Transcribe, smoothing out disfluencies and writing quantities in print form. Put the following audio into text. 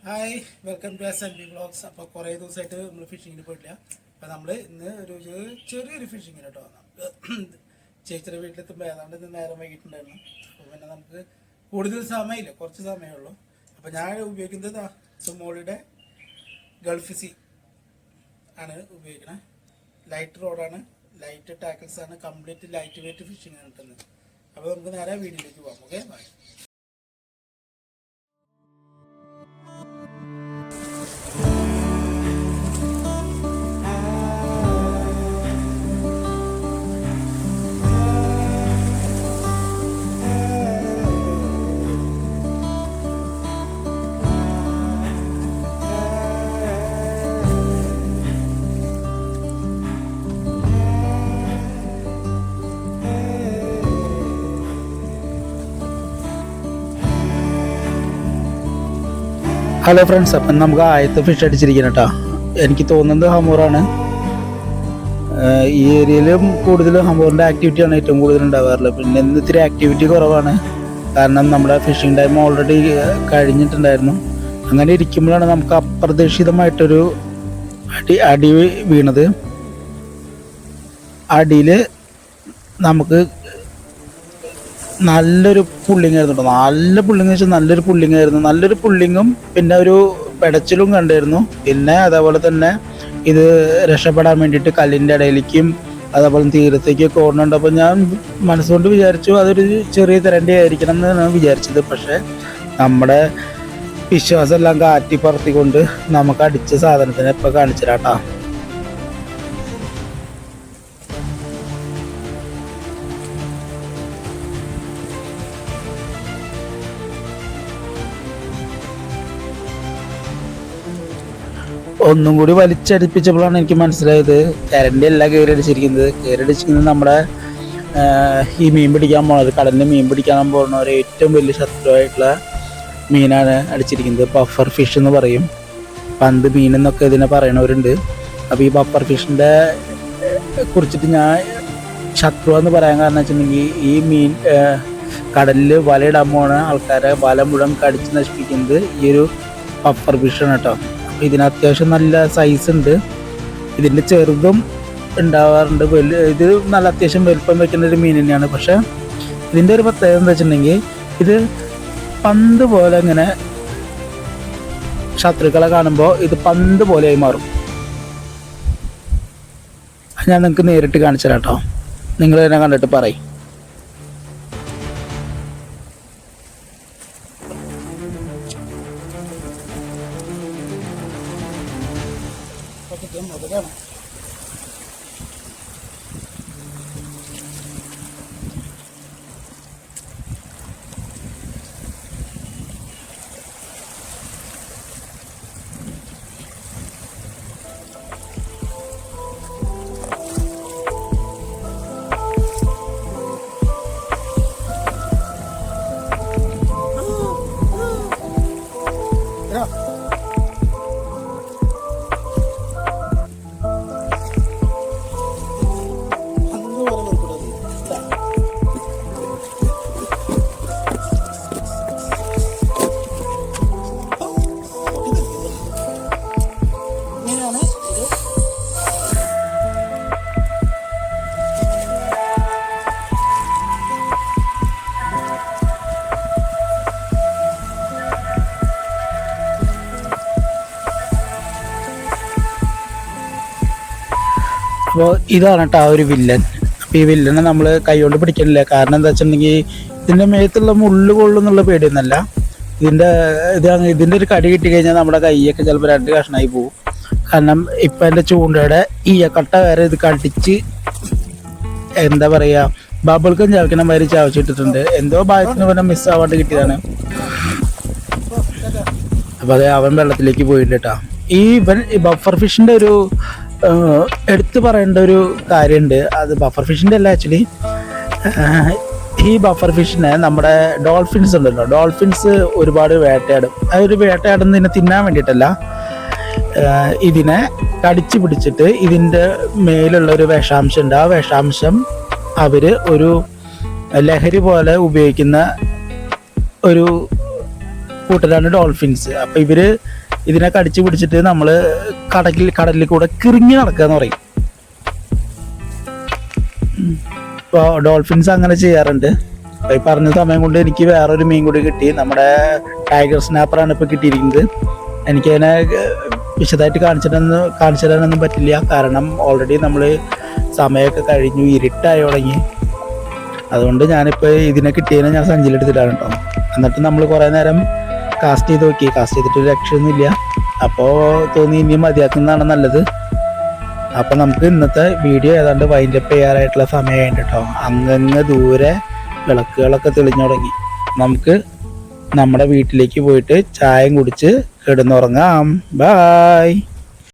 Hi welcome to SNB vlogs. അപ്പോൾ കുറേ ദിവസമായിട്ട് നമ്മൾ ഫിഷിങ്ങിന് പോയിട്ടില്ല. അപ്പോൾ നമ്മൾ ഇന്ന് ചെറിയൊരു ഫിഷിങ്ങിന് കേട്ടോ. നമുക്ക് ചേച്ചിയുടെ വീട്ടിലെത്തുമ്പോൾ ഏതാണ്ട് ഇന്ന് നേരം വൈകിട്ടുണ്ടായിരുന്നു. അപ്പോൾ പിന്നെ നമുക്ക് കൂടുതൽ സമയമില്ല, കുറച്ച് സമയമേ ഉള്ളൂ. അപ്പോൾ ഞാൻ ഉപയോഗിക്കുന്നത് സുമോളിയുടെ ഗൾഫ് സീ ആണ് ഉപയോഗിക്കുന്നത്. ലൈറ്റ് റോഡാണ്, ലൈറ്റ് ടാക്കിൾസ് ആണ്, കംപ്ലീറ്റ് ലൈറ്റ് വെയിറ്റ് ഫിഷിംഗ് ആണ് കിട്ടുന്നത്. അപ്പോൾ നമുക്ക് നേരെ വീഡിയോയിലേക്ക് പോകാം. Okay, by. ഹലോ ഫ്രണ്ട്സ്, അപ്പം നമുക്ക് ആദ്യത്തെ ഫിഷ് അടിച്ചിരിക്കണം കേട്ടോ. എനിക്ക് തോന്നുന്നത് ഹമൂറാണ്. ഈ ഏരിയയിലും കൂടുതലും ഹമൂറിൻ്റെ ആക്ടിവിറ്റിയാണ് ഏറ്റവും കൂടുതൽ ഉണ്ടാവാറുള്ളത്. പിന്നെ ഇന്ന് ഇത്തിരി ആക്ടിവിറ്റി കുറവാണ്, കാരണം നമ്മുടെ ഫിഷിംഗ് ടൈം ഓൾറെഡി കഴിഞ്ഞിട്ടുണ്ടായിരുന്നു. അങ്ങനെ ഇരിക്കുമ്പോഴാണ് നമുക്ക് അപ്രതീക്ഷിതമായിട്ടൊരു അടി വീണത്. അടിയിൽ നമുക്ക് നല്ലൊരു പുള്ളിങ് ആയിരുന്നു കേട്ടോ. നല്ല പുള്ളിങ് വെച്ചാൽ നല്ലൊരു പുള്ളിങ് ആയിരുന്നു. നല്ലൊരു പുള്ളിങ്ങും പിന്നെ ഒരു പെടച്ചിലും കണ്ടായിരുന്നു. പിന്നെ അതേപോലെ തന്നെ ഇത് രക്ഷപ്പെടാൻ വേണ്ടിയിട്ട് കല്ലിൻ്റെ ഇടയിലേക്കും അതേപോലെ തീരത്തേക്കൊക്കെ ഓടുന്നുണ്ട്. അപ്പോൾ ഞാൻ മനസ്സുകൊണ്ട് വിചാരിച്ചു അതൊരു ചെറിയ തിരണ്ടി ആയിരിക്കണം എന്നാണ് വിചാരിച്ചത്. പക്ഷേ നമ്മുടെ വിശ്വാസം എല്ലാം കാറ്റി പറത്തിക്കൊണ്ട് നമുക്ക് അടിച്ച സാധനത്തിനെ ഇപ്പോൾ കാണിച്ചിട്ടാ. ഒന്നും കൂടി വലിച്ചടിപ്പിച്ചപ്പോഴാണ് എനിക്ക് മനസ്സിലായത് കരണ്ടി അല്ല കയറടിച്ചിരിക്കുന്നത് നമ്മുടെ ഈ മീൻ പിടിക്കാൻ പോണത്, കടലിൽ മീൻ പിടിക്കാൻ പോകുന്ന ഒരു ഏറ്റവും വലിയ ശത്രുവായിട്ടുള്ള മീനാണ് അടിച്ചിരിക്കുന്നത്. പഫർ ഫിഷ് എന്ന് പറയും, പന്ത് മീൻ എന്നൊക്കെ ഇതിനെ പറയണവരുണ്ട്. അപ്പോൾ ഈ പഫർ ഫിഷിൻ്റെ കുറിച്ചിട്ട് ഞാൻ ശത്രു എന്ന് പറയാൻ കാരണം വെച്ചിട്ടുണ്ടെങ്കിൽ ഈ മീൻ കടലിൽ വലയിടാൻ പോകുന്ന ആൾക്കാരെ വല മുഴുവൻ കടിച്ച് നശിപ്പിക്കുന്നത് ഈ ഒരു പഫർ ഫിഷാണ് കേട്ടോ. ഇതിന് അത്യാവശ്യം നല്ല സൈസ് ഉണ്ട്. ഇതിൻ്റെ ചെറുതും ഉണ്ടാവാറുണ്ട്, ഇത് നല്ല അത്യാവശ്യം വലുപ്പം വയ്ക്കുന്ന ഒരു മീൻ തന്നെയാണ്. പക്ഷെ ഇതിൻ്റെ ഒരു പ്രത്യേകത എന്താ വെച്ചിട്ടുണ്ടെങ്കിൽ ഇത് പന്ത് പോലെ ഇങ്ങനെ ശത്രുക്കളെ കാണുമ്പോൾ ഇത് പന്ത് പോലെയായി മാറും. ഞാൻ നിങ്ങൾക്ക് നേരിട്ട് കാണിച്ചു തരാം കേട്ടോ. നിങ്ങൾ തന്നെ കണ്ടിട്ട് പറയും. മുതലാണ് അപ്പോൾ ഇതാണ് കേട്ടോ ആ ഒരു വില്ലൻ. അപ്പോൾ ഈ വില്ലനെ നമ്മൾ കൈകൊണ്ട് പിടിക്കണില്ല. കാരണം എന്താ വെച്ചിട്ടുണ്ടെങ്കിൽ ഇതിൻ്റെ മേത്തുള്ള മുള്ളു കൊള്ളുന്നുള്ള പേടിയൊന്നുമല്ല. ഇതിൻ്റെ ഒരു കടി കിട്ടി കഴിഞ്ഞാൽ നമ്മുടെ കൈയൊക്കെ ചിലപ്പോൾ 2 കഷ്ണമായി പോകും. കാരണം ഇപ്പം എൻ്റെ ചൂണ്ടയുടെ ഈയക്കട്ട വരെ ഇത് കടിച്ച് എന്താ പറയുക ബബിൾക്കും ചവയ്ക്കണ മാതിരി ചവച്ചിട്ടിട്ടുണ്ട്. എന്തോ ഭാഗത്തിന് പിന്നെ മിസ്സാവാണ്ട് കിട്ടിയതാണ്. അപ്പോൾ അത് അവൻ വെള്ളത്തിലേക്ക് പോയിട്ട് കേട്ടോ. ഈ ബഫർ ഫിഷിൻ്റെ ഒരു എടുത്തു പറയേണ്ട ഒരു കാര്യമുണ്ട്. അത് ബഫർ ഫിഷിൻ്റെ അല്ല, ആക്ച്വലി ഈ ബഫർ ഫിഷിനെ നമ്മുടെ ഡോൾഫിൻസ് ഉണ്ടല്ലോ, ഡോൾഫിൻസ് ഒരുപാട് വേട്ടയാടും. ആ ഒരു വേട്ടയാടുന്നതിനെ തിന്നാൻ വേണ്ടിയിട്ടല്ല, ഇതിനെ കടിച്ചു പിടിച്ചിട്ട് ഇതിൻ്റെ മേലുള്ള ഒരു വിഷാംശം ഉണ്ട്. ആ വിഷാംശം അവർ ഒരു ലഹരി പോലെ ഉപയോഗിക്കുന്ന ഒരു കൂട്ടരാണ് ഡോൾഫിൻസ്. അപ്പൊ ഇവര് ഇതിനെ കടിച്ചു പിടിച്ചിട്ട് നമ്മള് കടലിൽ കൂടെ കിറങ്ങി നടക്കുക എന്ന് പറയും. ഇപ്പോൾ ഡോൾഫിൻസ് അങ്ങനെ ചെയ്യാറുണ്ട്. അപ്പൊ ഈ പറഞ്ഞ സമയം കൊണ്ട് എനിക്ക് വേറൊരു മീൻ കൂടി കിട്ടി. നമ്മുടെ ടൈഗർ സ്നാപ്പറാണ് ഇപ്പൊ കിട്ടിയിരിക്കുന്നത്. എനിക്കതിനെ വിശദമായിട്ട് കാണിച്ചു തരാനൊന്നും പറ്റില്ല, കാരണം ഓൾറെഡി നമ്മൾ സമയമൊക്കെ കഴിഞ്ഞു, ഇരുട്ടായി തുടങ്ങി. അതുകൊണ്ട് ഞാനിപ്പോൾ ഇതിനെ കിട്ടിയതിനെ ഞാൻ സഞ്ചിയിലെടുത്തിട്ടാണ് കേട്ടോ. എന്നിട്ട് നമ്മൾ കുറേ നേരം കാസ്റ്റ് ചെയ്ത് നോക്കി, കാസ്റ്റ് ചെയ്തിട്ട് രക്ഷയൊന്നുമില്ല. അപ്പോൾ തോന്നി ഇനി മതിയാക്കുന്നതാണ് നല്ലത്. അപ്പം നമുക്ക് ഇന്നത്തെ വീഡിയോ ഏതാണ്ട് വൈൻഡപ്പ് ചെയ്യാറായിട്ടുള്ള സമയമായിട്ട് കേട്ടോ. അങ്ങ് ദൂരെ വിളക്കുകളൊക്കെ തെളിഞ്ഞു തുടങ്ങി. നമുക്ക് നമ്മുടെ വീട്ടിലേക്ക് പോയിട്ട് ചായയും കുടിച്ച് കിടന്നുറങ്ങാം. ബായ്.